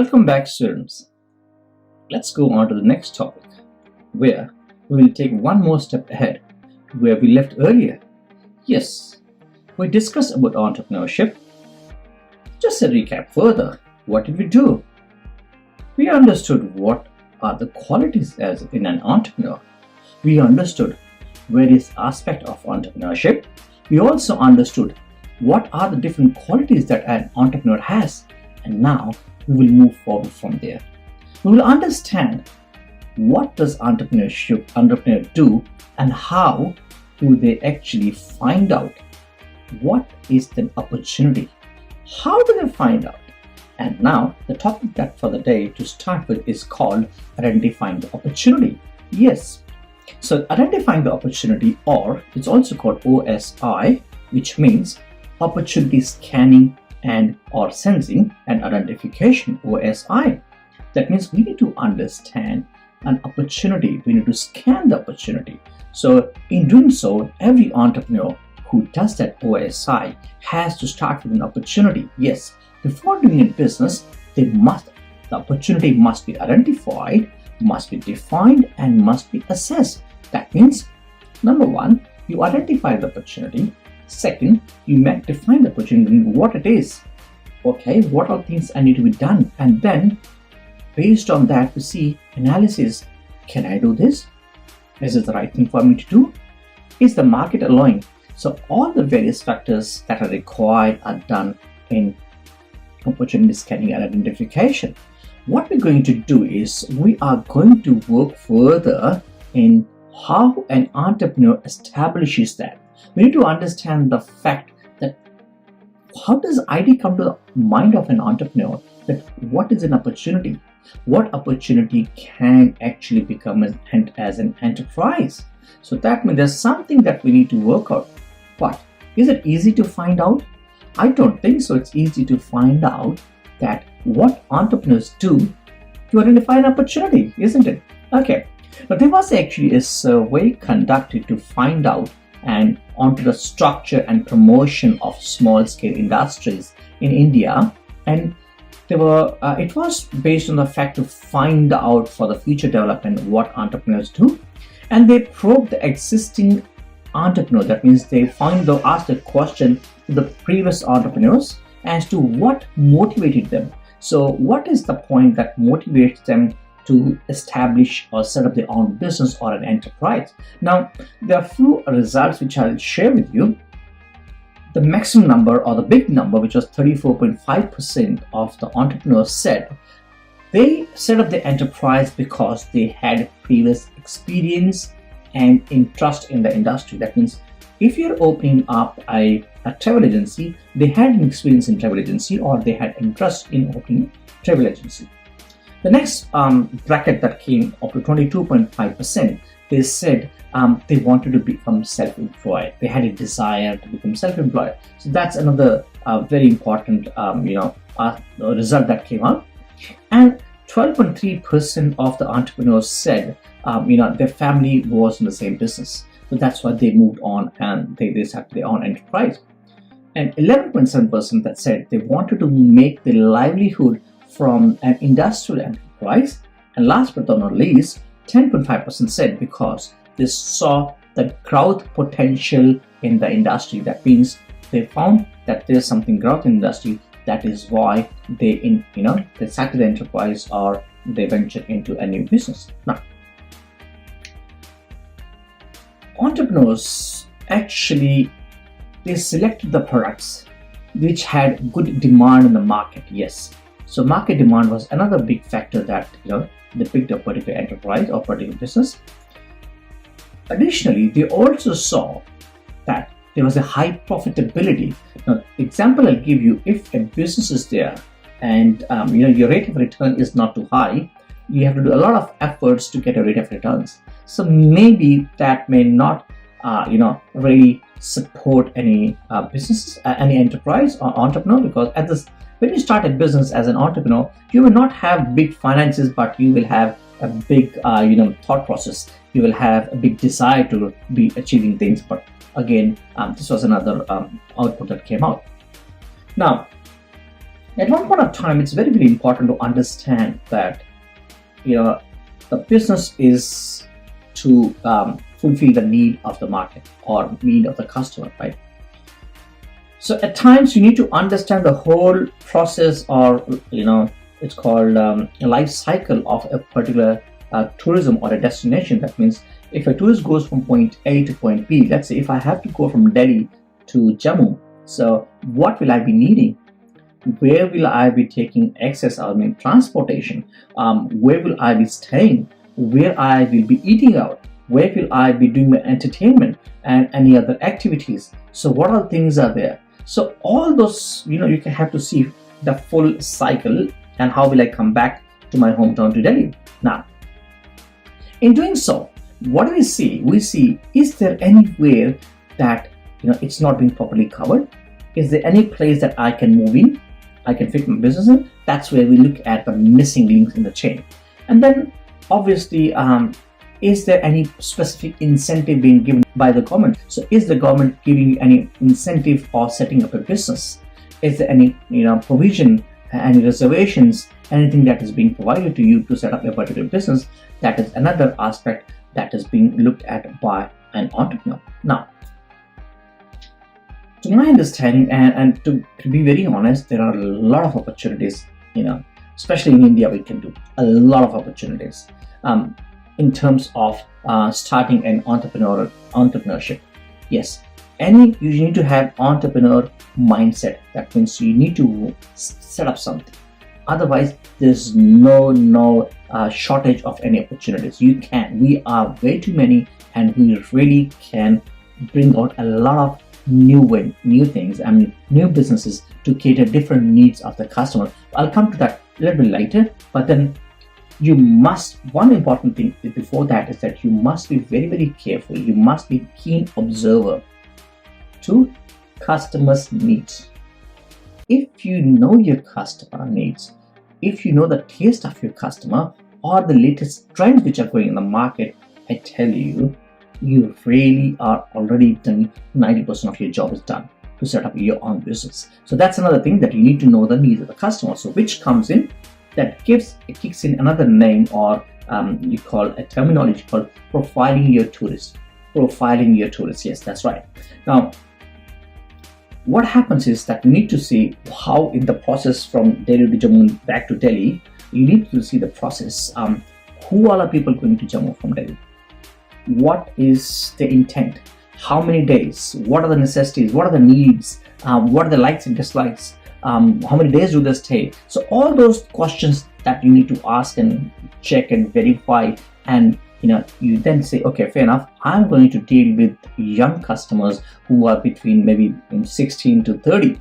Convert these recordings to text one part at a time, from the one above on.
Welcome back, students. Let's go on to the next topic, where we will take one more step ahead to where we left earlier. Yes, we discussed about entrepreneurship. Just a recap further, what did we do? We understood what are the qualities as in an entrepreneur. We understood various aspects of entrepreneurship. We also understood what are the different qualities that an entrepreneur has, and now we will move forward from there. We will understand what does entrepreneur do, and how do they actually find out what is the opportunity. How do they find out? And now the topic that for the day to start with is called identifying the opportunity. Yes, so identifying the opportunity, or it's also called OSI, which means opportunity scanning and or sensing and identification, OSI. That means we need to understand an opportunity. We need to scan the opportunity. So in doing so, every entrepreneur who does that OSI has to start with an opportunity. Yes, before doing a business, the opportunity must be identified, must be defined, and must be assessed. That means, number one, you identify the opportunity. Second, you might define the opportunity, what it is. Okay, what are things I need to be done? And then, based on that, we see analysis. Can I do this? Is it the right thing for me to do? Is the market allowing? So all the various factors that are required are done in opportunity scanning and identification. What we're going to do is we are going to work further in how an entrepreneur establishes that. We need to understand the fact that how does idea come to the mind of an entrepreneur, that what is an opportunity? What opportunity can actually become as an enterprise? So that means there's something that we need to work out. But is it easy to find out? I don't think so. It's easy to find out that what entrepreneurs do to identify an opportunity, isn't it? Okay. But there was actually a survey conducted to find out and onto the structure and promotion of small-scale industries in India, and it was based on the fact to find out for the future development what entrepreneurs do, and they probed the existing entrepreneur. That means they asked a question to the previous entrepreneurs as to what motivated them. So what is the point that motivates them to establish or set up their own business or an enterprise? Now, there are a few results which I'll share with you. The maximum number, or the big number, which was 34.5% of the entrepreneurs said they set up their enterprise because they had previous experience and interest in the industry. That means if you're opening up a travel agency, they had an experience in travel agency, or they had interest in opening travel agency. The next bracket that came up to 22.5%, they said they wanted to become self-employed. They had a desire to become self-employed. So that's another very important result that came out. And 12.3% of the entrepreneurs said their family was in the same business. So that's why they moved on and they started their own enterprise. And 11.7% that said they wanted to make their livelihood from an industrial enterprise. And last but not least, 10.5% said because they saw the growth potential in the industry. That means they found that there's something growth in the industry. That is why they started the enterprise, or they ventured into a new business. Now, entrepreneurs actually, they selected the products which had good demand in the market. Yes. So market demand was another big factor that they picked a particular enterprise or particular business. Additionally, they also saw that there was a high profitability. Now, example I'll give you: if a business is there and your rate of return is not too high, you have to do a lot of efforts to get a rate of returns. So maybe that may not really support any business, any enterprise or entrepreneur, because when you start a business as an entrepreneur, you will not have big finances, but you will have a big thought process. You will have a big desire to be achieving things. But again, this was another output that came out. Now, At one point of time, it's very, very important to understand that you know the business is to fulfill the need of the market or need of the customer, right? So at times you need to understand the whole process, or it's called a life cycle of a particular tourism or a destination. That means if a tourist goes from point A to point B, let's say if I have to go from Delhi to Jammu, so what will I be needing? Where will I be taking access? I mean, transportation. Where will I be staying? Where I will be eating out? Where will I be doing my entertainment and any other activities? So, what all things are there? So, all those, you can have to see the full cycle and how will I come back to my hometown to Delhi. Now, in doing so, what do we see? We see, is there anywhere that it's not being properly covered? Is there any place that I can move in? I can fit my business in? That's where we look at the missing links in the chain. And then obviously, is there any specific incentive being given by the government? So is the government giving you any incentive for setting up a business? Is there any provision, any reservations, anything that is being provided to you to set up a particular business? That is another aspect that is being looked at by an entrepreneur. Now, to my understanding, and to be very honest, there are a lot of opportunities, especially in India. We can do a lot of opportunities in terms of starting an entrepreneurship. Yes, you need to have entrepreneur mindset. That means you need to set up something. Otherwise, there's no shortage of any opportunities. We are way too many, and we really can bring out a lot of new things, new businesses to cater different needs of the customer. I'll come to that a little bit later, but then one important thing before that is that you must be very, very careful. You must be keen observer to customers' needs. If you know your customer needs, if you know the taste of your customer or the latest trends which are going in the market, I tell you, you really are already done. 90% of your job is done to set up your own business. So that's another thing, that you need to know the needs of the customer. So which comes in, kicks in another name, or you call a terminology called profiling your tourist. Profiling your tourist. Yes, that's right. Now, what happens is that you need to see how in the process from Delhi to Jammu back to Delhi, you need to see the process. Who are the people going to Jammu from Delhi? What is the intent? How many days? What are the necessities? What are the needs? What are the likes and dislikes? How many days do they stay? So all those questions that you need to ask and check and verify, and you then say, okay, fair enough, I'm going to deal with young customers who are between maybe 16 to 30,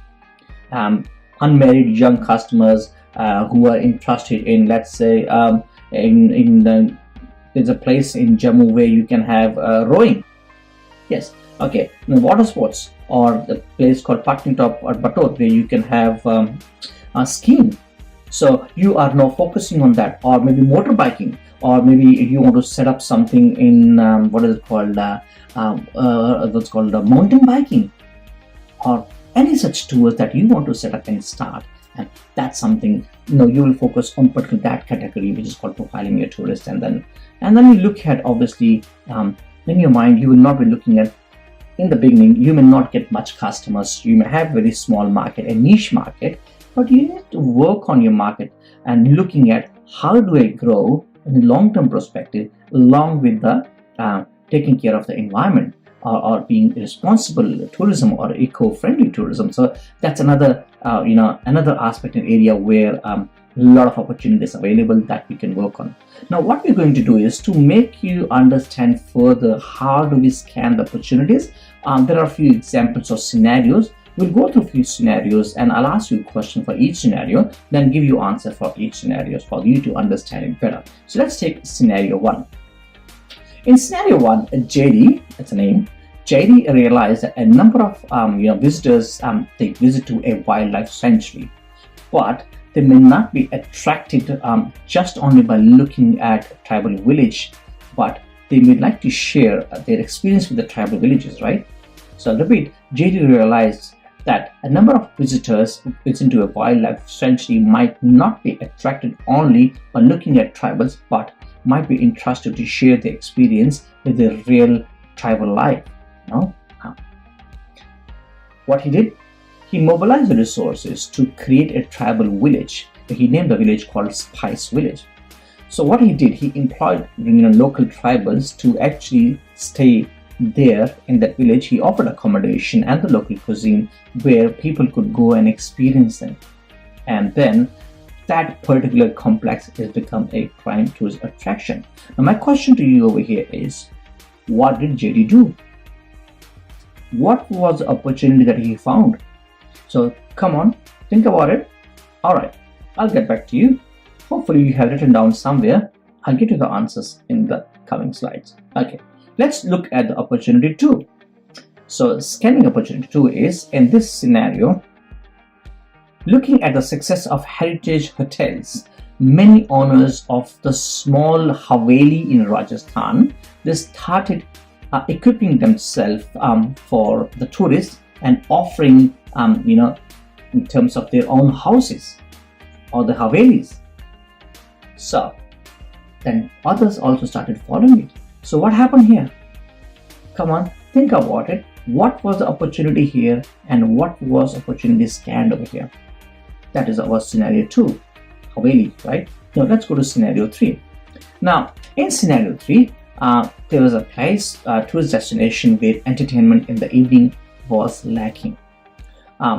unmarried young customers who are interested in, let's say, there's a place in Jammu where you can have rowing. Yes, okay. Water sports, or the place called Patnitop or Batot where you can have skiing. So you are now focusing on that, or maybe motorbiking, or maybe if you want to set up something in what's called mountain biking, or any such tours that you want to set up and start. And that's something you will focus on, particularly that category, which is called profiling your tourist. And then you look at, obviously, in your mind, you will not be looking at, in the beginning, you may not get much customers. You may have very small market, a niche market, but you need to work on your market and looking at how do I grow in a long-term perspective, along with the taking care of the environment, or being responsible tourism or eco-friendly tourism. So that's another another aspect and area where a lot of opportunities available that we can work on. Now, what we're going to do is to make you understand further how do we scan the opportunities. There are a few examples of scenarios. We'll go through a few scenarios, and I'll ask you a question for each scenario, then give you answer for each scenario for you to understand it better. So let's take scenario 1. In scenario 1, JD, that's a name, JD realized that a number of visitors they visit to a wildlife sanctuary, but they may not be attracted just only by looking at a tribal village, but they may like to share their experience with the tribal villages, right? So I'll repeat, JD realized that a number of visitors who visit to a wildlife sanctuary might not be attracted only by looking at tribals, but might be interested to share their experience with the real tribal life. No? What he did? He mobilized the resources to create a tribal village. He named the village called Spice Village. So what he did, he employed local tribals to actually stay there in that village. He offered accommodation and the local cuisine where people could go and experience them. And then that particular complex has become a prime tourist attraction. Now my question to you over here is, what did JD do? What was the opportunity that he found? So come on, think about it. Alright, I'll get back to you. Hopefully you have written down somewhere. I'll get you the answers in the coming slides. Okay, let's look at the opportunity 2. So scanning opportunity 2 is, in this scenario, looking at the success of heritage hotels, many owners of the small Haveli in Rajasthan, they started equipping themselves for the tourists and offering, in terms of their own houses or the Havelis. So then others also started following it. So what happened here? Come on, think about it. What was the opportunity here and what was opportunity scanned over here? That is our scenario 2, Haveli, right? Now let's go to scenario 3. Now in scenario 3, there was a place, tourist destination where entertainment in the evening was lacking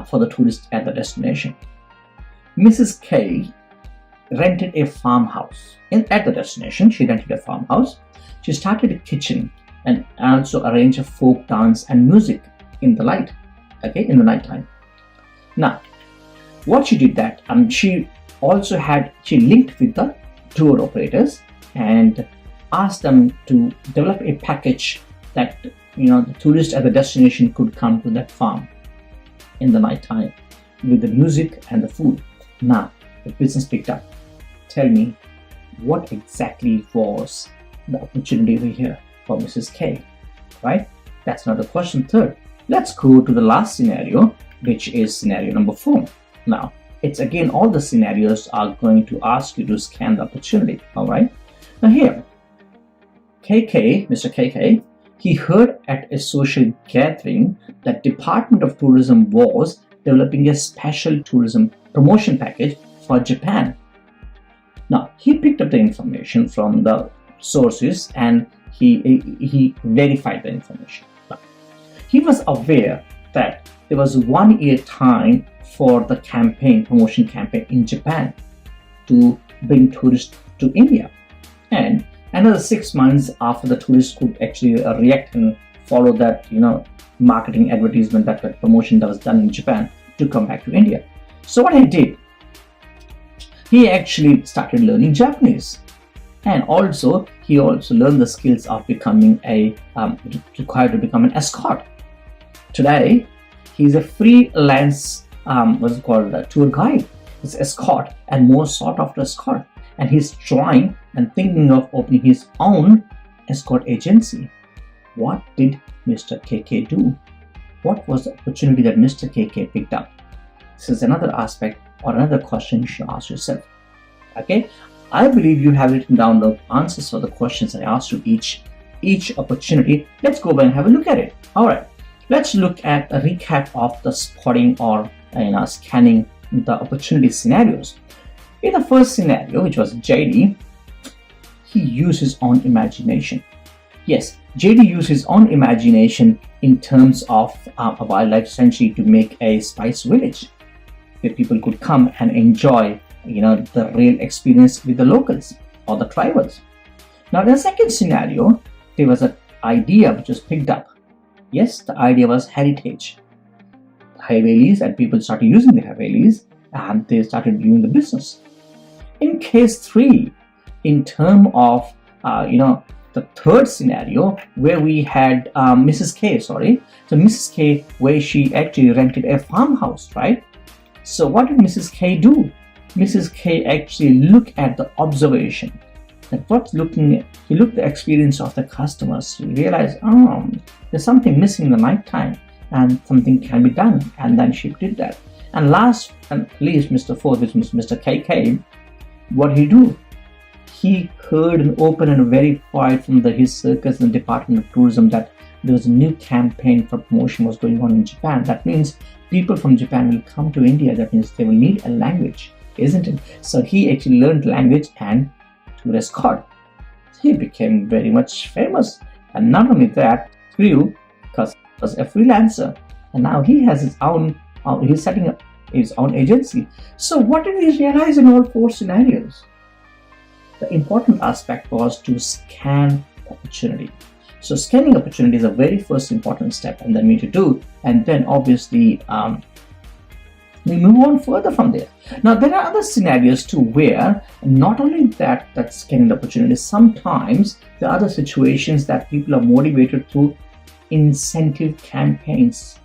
for the tourists at the destination. Mrs. K rented a farmhouse at the destination. She rented a farmhouse. She started a kitchen and also arranged a folk dance and music in the light, in the night time. Now, what she did that, she linked with the tour operators and asked them to develop a package that the tourists at the destination could come to that farm in the night time with the music and the food. Now, the business picked up. Tell me, what exactly was the opportunity over here for Mrs. K, right? That's not the question. Third, let's go to the last scenario, which is scenario number 4. Now, it's again, all the scenarios are going to ask you to scan the opportunity, all right? Now here, Mr. KK, he heard at a social gathering that Department of Tourism was developing a special tourism promotion package for Japan. Now, he picked up the information from the sources and he verified the information. Now, he was aware that there was 1 year time for the promotion campaign in Japan to bring tourists to India, and another 6 months after the tourists could actually react and follow that marketing advertisement, that promotion that was done in Japan, to come back to India. So what he did, he actually started learning Japanese, and he also learned the skills of becoming required to become an escort. Today, he's a freelance tour guide. He's escort and more sought after escort, and he's trying and thinking of opening his own escort agency. What did Mr. KK do? What was the opportunity that Mr. KK picked up? This is another aspect or another question you should ask yourself. Okay, I believe you have written down the answers for the questions I asked you each opportunity. Let's go back and have a look at it. All right, let's look at a recap of the spotting or scanning the opportunity scenarios. In the first scenario, which was JD, he used his own imagination. Yes, JD used his own imagination in terms of a wildlife sanctuary to make a spice village where people could come and enjoy the real experience with the locals or the tribals. Now, in the second scenario, there was an idea which was picked up. Yes, the idea was heritage. Havelis, and people started using the Havelis and they started doing the business. In case 3, in term of the third scenario where we had Mrs. K, so Mrs. K, where she actually rented a farmhouse, right? So what did Mrs. K do? Mrs. K actually looked at the observation. He looked at the experience of the customers. He realized, there's something missing in the night time. and something can be done. And then she did that. And last and least, Mr. Fourth, which was Mr. KK, what he do? He heard and open and verified from his circus and Department of Tourism that there was a new campaign for promotion was going on in Japan. That means people from Japan will come to India. That means they will need a language, isn't it? So he actually learned language and tourist card. He became very much famous. And not only that, grew because he was a freelancer. And now he has his own, he's setting up his own agency. So what did we realize in all four scenarios? The important aspect was to scan opportunity. So scanning opportunity is the very first important step, and then we need to do, and then obviously we move on further from there. Now there are other scenarios too where not only that scanning the opportunity, sometimes there are other situations that people are motivated through incentive campaigns,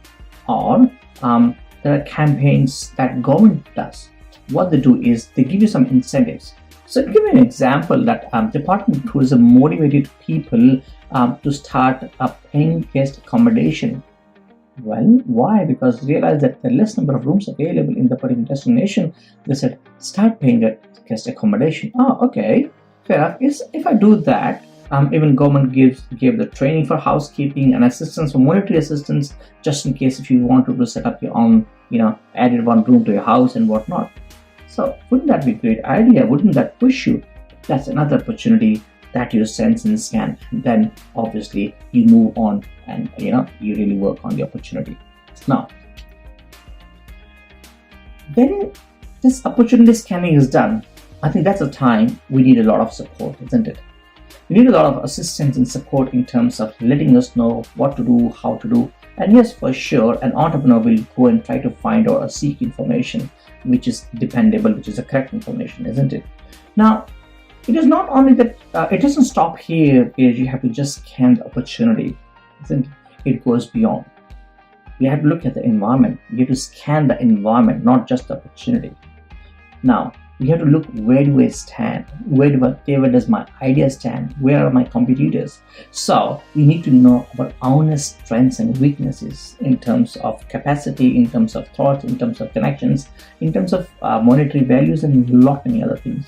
or there are campaigns that government does. What they do is they give you some incentives. So to give you an example, that Department of Tourism motivated people to start paying guest accommodation. Well, why? Because they realized that the less number of rooms available in the particular destination, they said, start paying guest accommodation. Oh, okay, fair enough. If I do that, even government gave the training for housekeeping and assistance for monetary assistance, just in case if you wanted to set up your own, added one room to your house and whatnot. So wouldn't that be a great idea? Wouldn't that push you? That's another opportunity that you sense and scan. And then obviously you move on and you really work on the opportunity. Now, when this opportunity scanning is done, I think that's a time we need a lot of support, isn't it? We need a lot of assistance and support in terms of letting us know what to do, how to do. And yes, for sure, an entrepreneur will go and try to find or seek information which is dependable, which is the correct information, isn't it? Now, it is not only that, it doesn't stop here where you have to just scan the opportunity, isn't it? It goes beyond. You have to look at the environment. You have to scan the environment, not just the opportunity. Now, you have to look, where do I stand? Where does my idea stand? Where are my competitors? So you need to know about our strengths and weaknesses in terms of capacity, in terms of thoughts, in terms of connections, in terms of monetary values, and a lot many other things.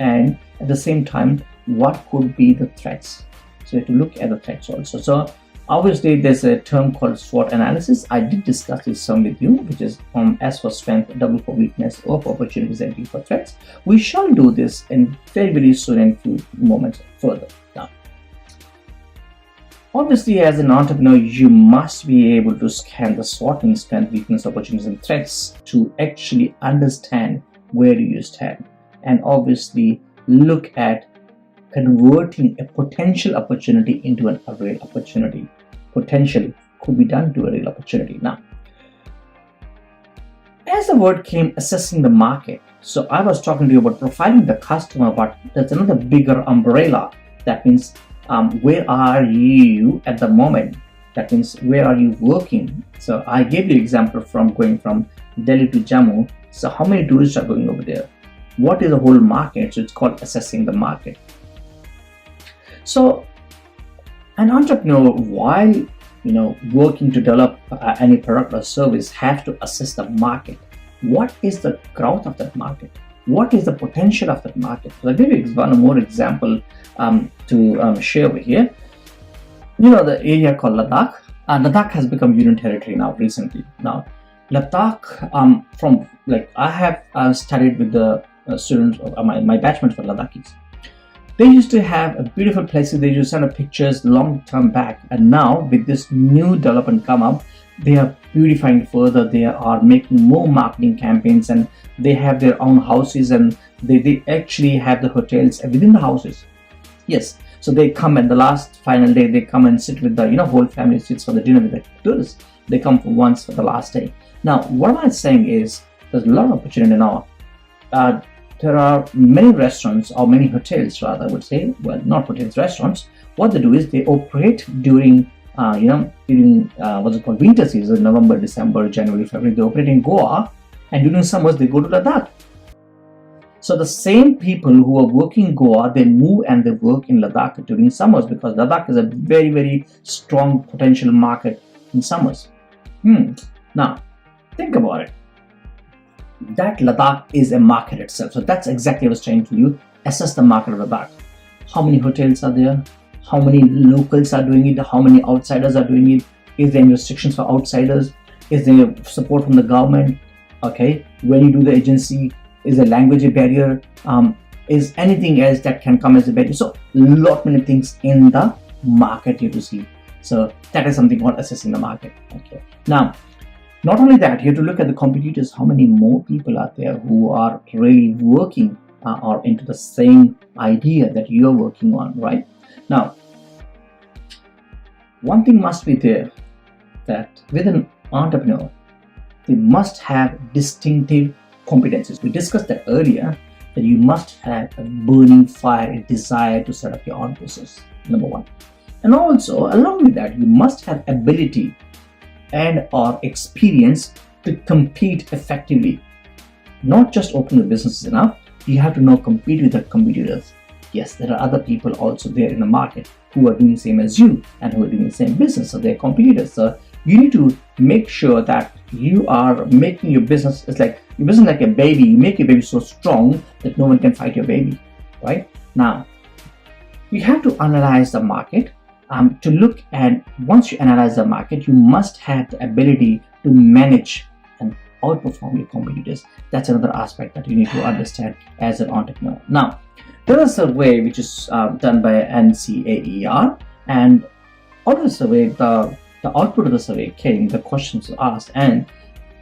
And at the same time, what could be the threats? So you have to look at the threats also. So obviously, there's a term called SWOT analysis. I did discuss this some with you, which is S for strength, W for weakness, O for opportunities, and T for threats. We shall do this in very soon in a few moments further. Now, obviously, as an entrepreneur, you must be able to scan the SWOT in strength, weakness, opportunities, and threats to actually understand where do you stand, and obviously look at converting a potential opportunity into a real opportunity. Potential could be done to a real opportunity. Now, as the word came, assessing the market. So I was talking to you about profiling the customer, but there's another bigger umbrella. That means where are you at the moment? That means where are you working? So I gave you example from going from Delhi to Jammu. So how many tourists are going over there? What is the whole market? So it's called assessing the market. So an entrepreneur, while working to develop any product or service, have to assess the market. What is the growth of that market? What is the potential of that market? So I'll give you one more example to share over here. The area called Ladakh. Ladakh has become union territory now recently. Now, Ladakh, I have studied with the students, my batchmates were Ladakhis. They used to have a beautiful places. They used to send pictures long term back, and now with this new development come up, they are beautifying further. They are making more marketing campaigns, and they have their own houses, and they actually have the hotels within the houses. Yes, so they come, and the last final day they come and sit with the whole family sits for the dinner with the tourists. They come for once for the last day. Now, what I'm saying is there's a lot of opportunity now. There are many restaurants, or many hotels rather, I would say, well, not hotels, restaurants. What they do is they operate during what's it called, winter season, November, December, January, February. They operate in Goa, and during summers they go to Ladakh. So the same people who are working in Goa, they move and they work in Ladakh during summers, because Ladakh is a very strong potential market in summers. Now, think about it. That Ladakh is a market itself. So that's exactly what I was trying to do. Assess the market of Ladakh. How many hotels are there? How many locals are doing it? How many outsiders are doing it? Is there any restrictions for outsiders? Is there support from the government? Okay, when you do the agency, is a language a barrier? Is anything else that can come as a barrier? So lot many things in the market you have to see. So that is something called assessing the market. Okay, now not only that, you have to look at the competitors. How many more people are there who are really working or into the same idea that you are working on, right? Now, one thing must be there, that with an entrepreneur, they must have distinctive competencies. We discussed that earlier, that you must have a burning fire, a desire to set up your own business, number one. And also, along with that, you must have ability and or experience to compete effectively. Not just open the business is enough, you have to now compete with the competitors. Yes, there are other people also there in the market who are doing the same as you and who are doing the same business, so they're competitors. So you need to make sure that you are making your business, it's like your business like a baby. You make your baby so strong that no one can fight your baby, right? Now, you have to analyze the market. To look at, once you analyze the market, you must have the ability to manage and outperform your competitors. That's another aspect that you need to understand as an entrepreneur. Now, there is a survey which is done by NCAER, and out of the survey, the output of the survey came, the questions asked, and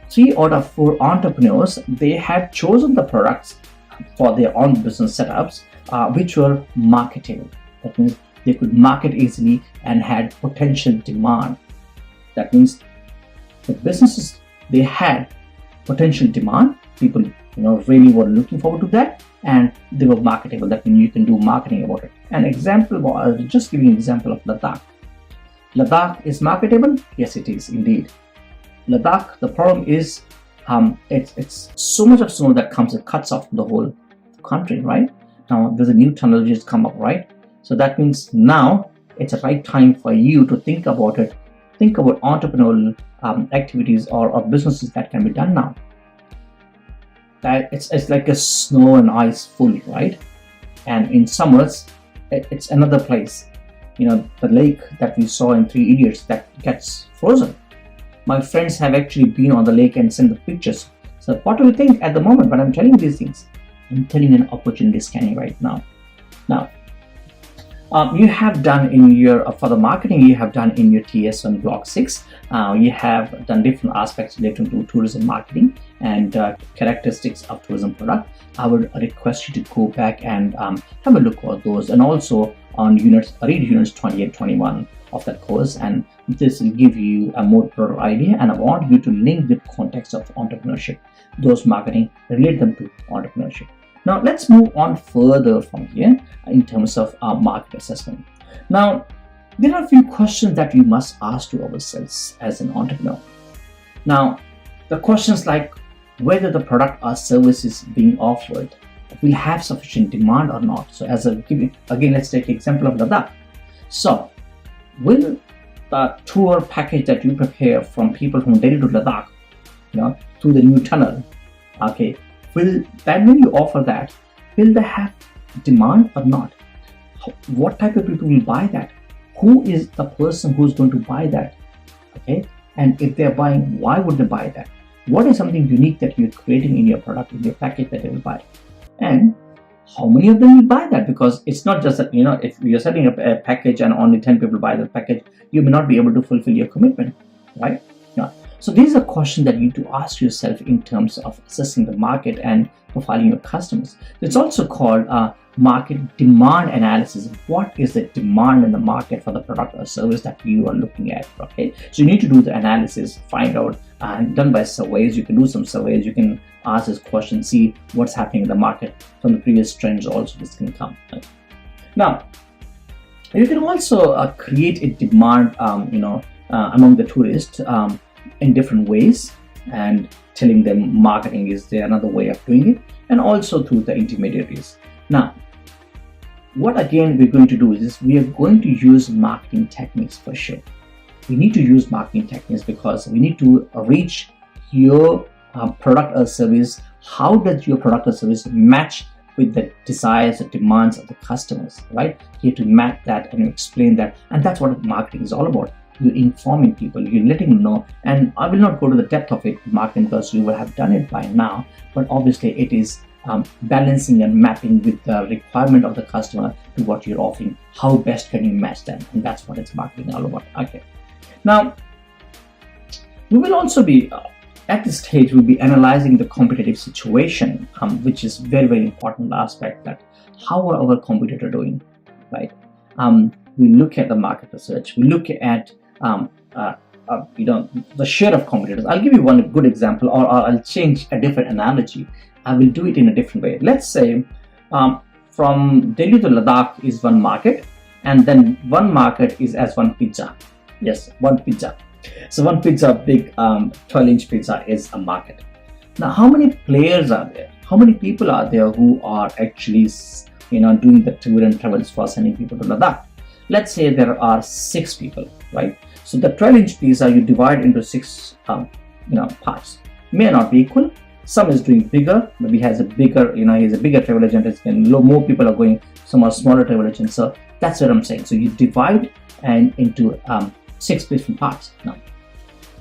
3 out of 4 entrepreneurs, they had chosen the products for their own business setups which were marketable. That means they could market easily and had potential demand. That means the businesses, they had potential demand. People, really were looking forward to that, and they were marketable. That means you can do marketing about it. An example, I'll just give you an example of Ladakh. Ladakh is marketable? Yes, it is indeed. Ladakh, the problem is it's so much of snow that comes, it cuts off the whole country, right? Now there's a new tunnel which has come up, right? So that means now it's the right time for you to think about it. Think about entrepreneurial activities or businesses that can be done now. That it's like a snow and ice full, right? And in summers, it's another place. The lake that we saw in Three Idiots that gets frozen. My friends have actually been on the lake and sent the pictures. So what do you think at the moment when I'm telling you these things? I'm telling you an opportunity scanning right now. Now, you have done in your, for the marketing, you have done in your TS1 Block 6, you have done different aspects related to tourism marketing and characteristics of tourism product. I would request you to go back and have a look at those, and also on read units 20 and 21 of that course, and this will give you a more broader idea. And I want you to link the context of entrepreneurship, those marketing, relate them to entrepreneurship. Now let's move on further from here in terms of market assessment. Now, there are a few questions that we must ask to ourselves as an entrepreneur. Now, the questions like whether the product or service is being offered will have sufficient demand or not. So again, let's take example of Ladakh. So will the tour package that you prepare from people from Delhi to Ladakh, through the new tunnel, okay, will that, when you offer that, will they have demand or not? What type of people will buy that? Who is the person who's going to buy that? Okay, and if they're buying, why would they buy that? What is something unique that you're creating in your product, in your package, that they will buy? And how many of them will buy that? Because it's not just that, if you're setting up a package and only 10 people buy the package, you may not be able to fulfill your commitment, right? So these are questions that you need to ask yourself in terms of assessing the market and profiling your customers. It's also called market demand analysis. What is the demand in the market for the product or service that you are looking at? Okay, so you need to do the analysis, find out, done by surveys. You can do some surveys, you can ask this question, see what's happening in the market from the previous trends. Also, this can come. Right? Now, you can also create a demand, among the tourists in different ways, and telling them marketing is there another way of doing it, and also through the intermediaries. Now, what again we're going to do is we are going to use marketing techniques for sure. we need to use marketing techniques because we need to reach your product or service. How does your product or service match with the desires and demands of the customers, right? You have to map that and explain that, and that's what marketing is all about. You're informing people, you're letting them know, and I will not go to the depth of it, marketing, because you will have done it by now, but obviously it is balancing and mapping with the requirement of the customer to what you're offering. How best can you match them? And that's what it's marketing all about. Okay. Now, we will also be at this stage, we'll be analyzing the competitive situation, which is very, very important aspect. That how are our competitor doing, right? We look at the market research. We look at the share of competitors. I'll give you one good example, or I'll change a different analogy. I will do it in a different way. Let's say from Delhi to Ladakh is one market, and then one market is as one pizza. Yes, one pizza. So one pizza, big 12-inch pizza is a market. Now, how many players are there? How many people are there who are actually doing the tour and travels for sending people to Ladakh? Let's say there are 6 people, right? So the 12-inch pizza you divide into 6 parts. May not be equal. Some is doing bigger, maybe has a bigger, he's a bigger travel agent, and more people are going. Some are smaller travel agents. So that's what I'm saying. So you divide and into 6 different parts now.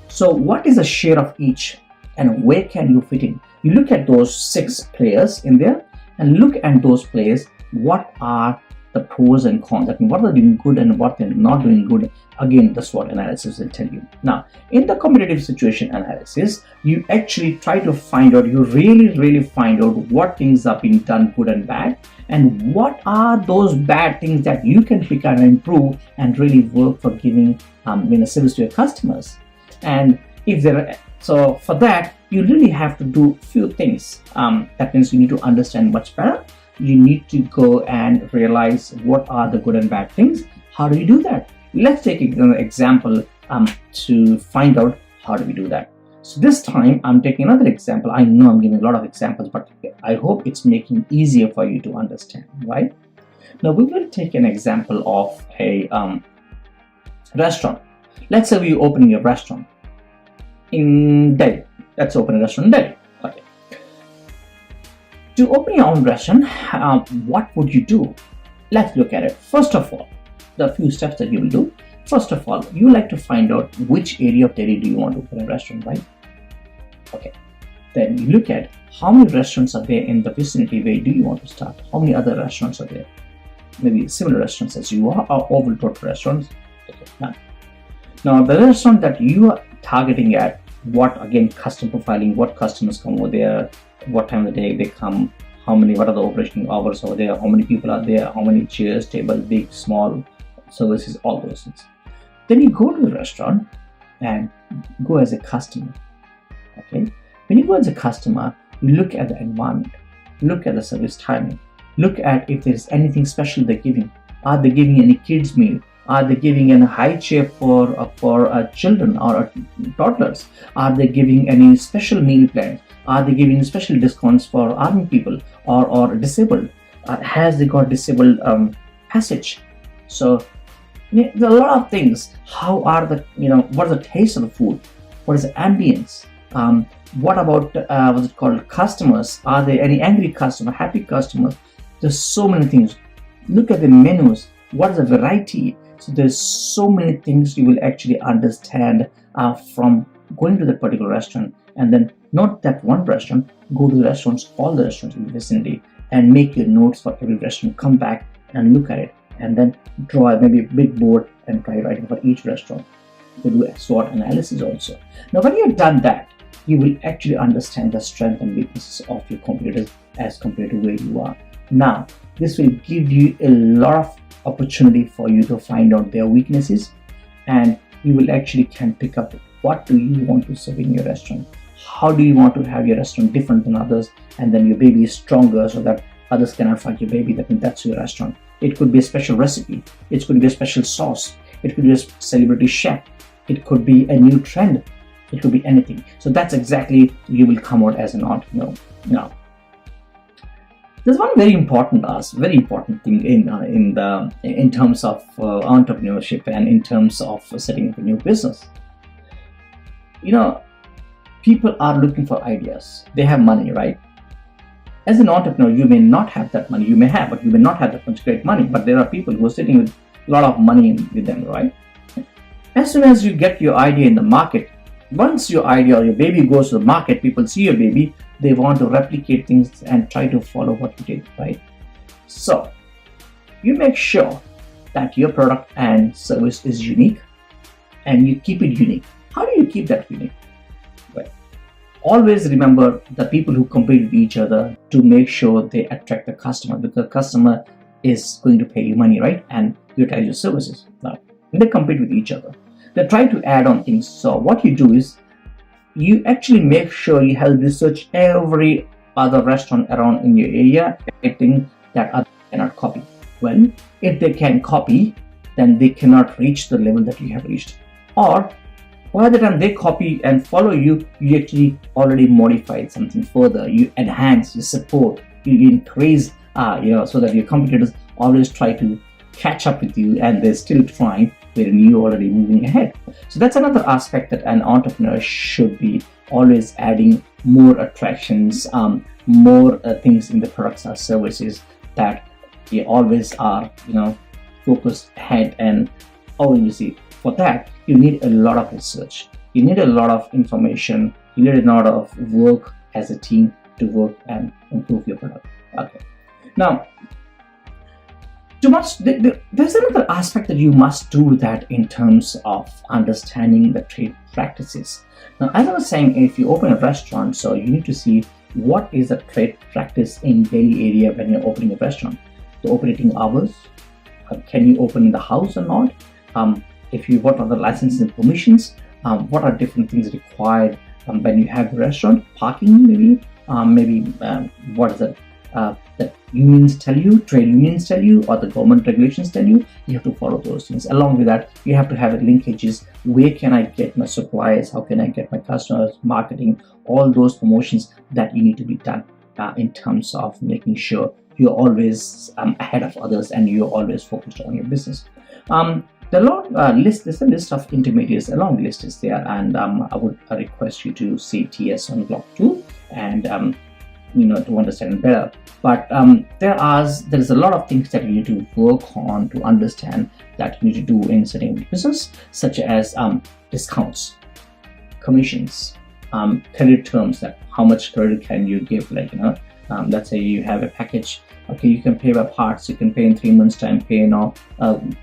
So what is the share of each, and where can you fit in? You look at those 6 players in there and look at those players. What are the pros and cons? I mean, what are doing good and what they're not doing good? Again, the SWOT analysis will tell you. Now, in the competitive situation analysis, you actually try to find out, you really find out what things are being done good and bad, and what are those bad things that you can pick and improve and really work for giving a service to your customers. And if there are, so for that, you really have to do few things. That means you need to understand much better. You need to go and realize what are the good and bad things. How do you do that? Let's take an example to find out how do we do that. So this time I'm taking another example. I know I'm giving a lot of examples, but I hope it's making it easier for you to understand, right? Now we will take an example of a restaurant. Let's say we're opening a restaurant in Delhi. Let's open a restaurant in Delhi. Okay. To open your own restaurant, what would you do? Let's look at it. First of all, the few steps that you will do. First of all, you like to find out which area of Delhi do you want to open a restaurant, right? Okay. Then you look at how many restaurants are there in the vicinity. Where do you want to start? How many other restaurants are there? Maybe similar restaurants as you are, or over total restaurants. Okay. Now the restaurant that you are targeting at, what again, custom profiling, what customers come over there, what time of the day they come, what are the operating hours over there, how many people are there, how many chairs, table, big, small, services, all those things. Then you go to the restaurant and go as a customer. Okay. When you go as a customer, you look at the environment, look at the service timing, look at if there is anything special they're giving. Are they giving any kids meal? Are they giving a high chair for children or toddlers? Are they giving any special meal plans? Are they giving special discounts for army people or disabled? Has they got disabled passage? So there are a lot of things. How are the what is the taste of the food? What is the ambience? What about what's it called, customers? Are there any angry customer, happy customers? There's so many things. Look at the menus. What is the variety? So there's so many things you will actually understand from going to that particular restaurant, and then not that one restaurant, go to the restaurants, all the restaurants in the vicinity, and make your notes for every restaurant. Come back and look at it, and then draw maybe a big board and try writing for each restaurant. You do a SWOT analysis also. Now when you've done that, you will actually understand the strength and weaknesses of your competitors as compared to where you are. Now this will give you a lot of opportunity for you to find out their weaknesses, and you will actually can pick up what do you want to serve in your restaurant. How do you want to have your restaurant different than others, and then your baby is stronger so that others cannot find your baby. That means that's your restaurant. It could be a special recipe, it could be a special sauce, it could be a celebrity chef, it could be a new trend, it could be anything. So that's exactly you will come out as an entrepreneur. Now There's one very important thing in terms of entrepreneurship and in terms of setting up a new business. You know, people are looking for ideas. They have money, right? As an entrepreneur, you may not have that money. You may have, but you may not have that much great money. But there are people who are sitting with a lot of money with them, right? As soon as you get your idea in the market, once your idea or your baby goes to the market, people see your baby, they want to replicate things and try to follow what you did, right? So you make sure that your product and service is unique and you keep it unique. How do you keep that unique? Well, always remember the people who compete with each other to make sure they attract the customer, because the customer is going to pay you money, right? And utilize your services. Now, they compete with each other. They try to add on things. So what you do is you actually make sure you have research every other restaurant around in your area, anything that others cannot copy. Well, if they can copy, then they cannot reach the level that you have reached. Or by the time they copy and follow you, you actually already modified something further. You enhance, you support, you increase, so that your competitors always try to catch up with you and they're still trying wherein you already moving ahead. So that's another aspect that an entrepreneur should be always adding more attractions, more things in the products or services that you always are, focused ahead. And obviously for that, you need a lot of research. You need a lot of information. You need a lot of work as a team to work and improve your product. Okay. Now, there's another aspect that you must do that in terms of understanding the trade practices. Now, as I was saying, if you open a restaurant, so you need to see what is the trade practice in Delhi area when you're opening a restaurant. The operating hours, can you open in the house or not? What are the licenses and permissions? What are different things required when you have the restaurant? Parking, maybe. What is it? That unions tell you, trade unions tell you, or the government regulations tell you. You have to follow those things. Along with that, you have to have linkages. Where can I get my suppliers? How can I get my customers? Marketing, all those promotions that you need to be done in terms of making sure you're always ahead of others and you're always focused on your business. The long list, there's a list of intermediaries. A long list is there, and I would request you to see TS on block 2 and to understand it better. But there is a lot of things that you need to work on to understand that you need to do in setting up business, such as discounts, commissions, credit terms, that how much credit can you give, let's say you have a package. Okay, you can pay by parts, you can pay in 3 months time, pay now,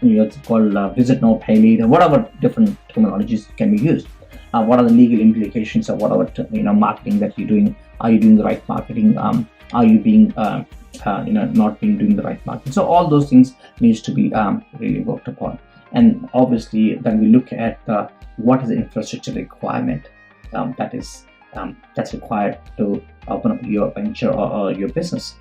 it's called visit now, pay later, whatever different terminologies can be used. What are the legal implications of whatever marketing that you're doing? Are you doing the right marketing? Are you being not doing the right marketing? So all those things needs to be really worked upon. And obviously then we look at what is the infrastructure requirement that's required to open up your venture or your business.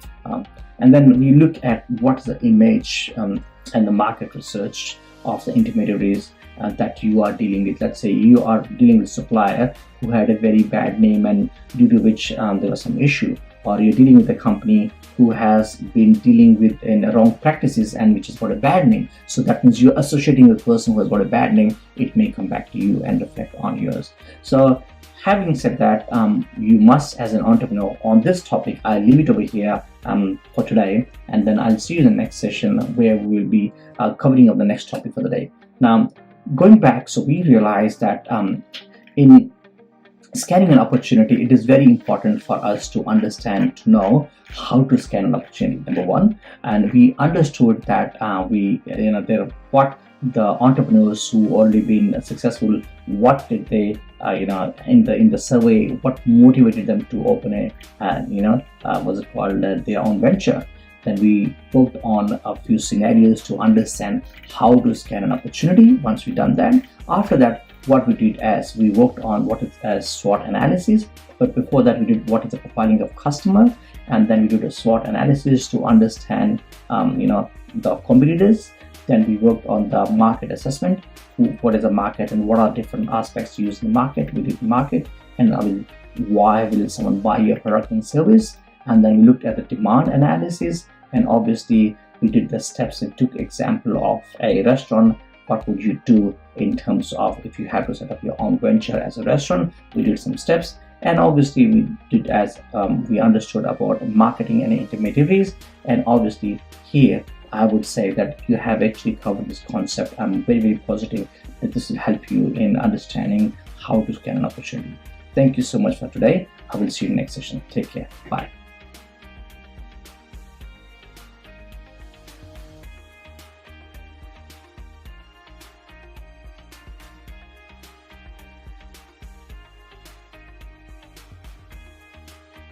And then we look at what is the image and the market research of the intermediaries that you are dealing with. Let's say you are dealing with a supplier who had a very bad name and due to which there was some issue, or you're dealing with a company who has been dealing with wrong practices and which has got a bad name. So that means you're associating with a person who has got a bad name. It may come back to you and reflect on yours. So having said that, you must, as an entrepreneur, on this topic, I'll leave it over here for today, and then I'll see you in the next session where we will be covering up the next topic for the day. Now, going back, so we realized that in scanning an opportunity, it is very important for us to understand, to know how to scan an opportunity, number one. And we understood that what the entrepreneurs who already been successful, what did they in the survey, what motivated them to open their own venture. Then we worked on a few scenarios to understand how to scan an opportunity. Once we done that, after that, what we did as we worked on what is a SWOT analysis. But before that, we did what is the profiling of customer, and then we did a SWOT analysis to understand the competitors. Then we worked on the market assessment. What is the market and what are different aspects used in the market? We did market and why will someone buy your product and service? and then we looked at the demand analysis, and obviously we did the steps and took example of a restaurant. What would you do in terms of if you have to set up your own venture as a restaurant? We did some steps, and obviously we did as we understood about marketing and intermediaries. And obviously here I would say that you have actually covered this concept. I'm very positive that this will help you in understanding how to scan an opportunity. Thank you so much for today. I will see you in the next session. Take care. Bye.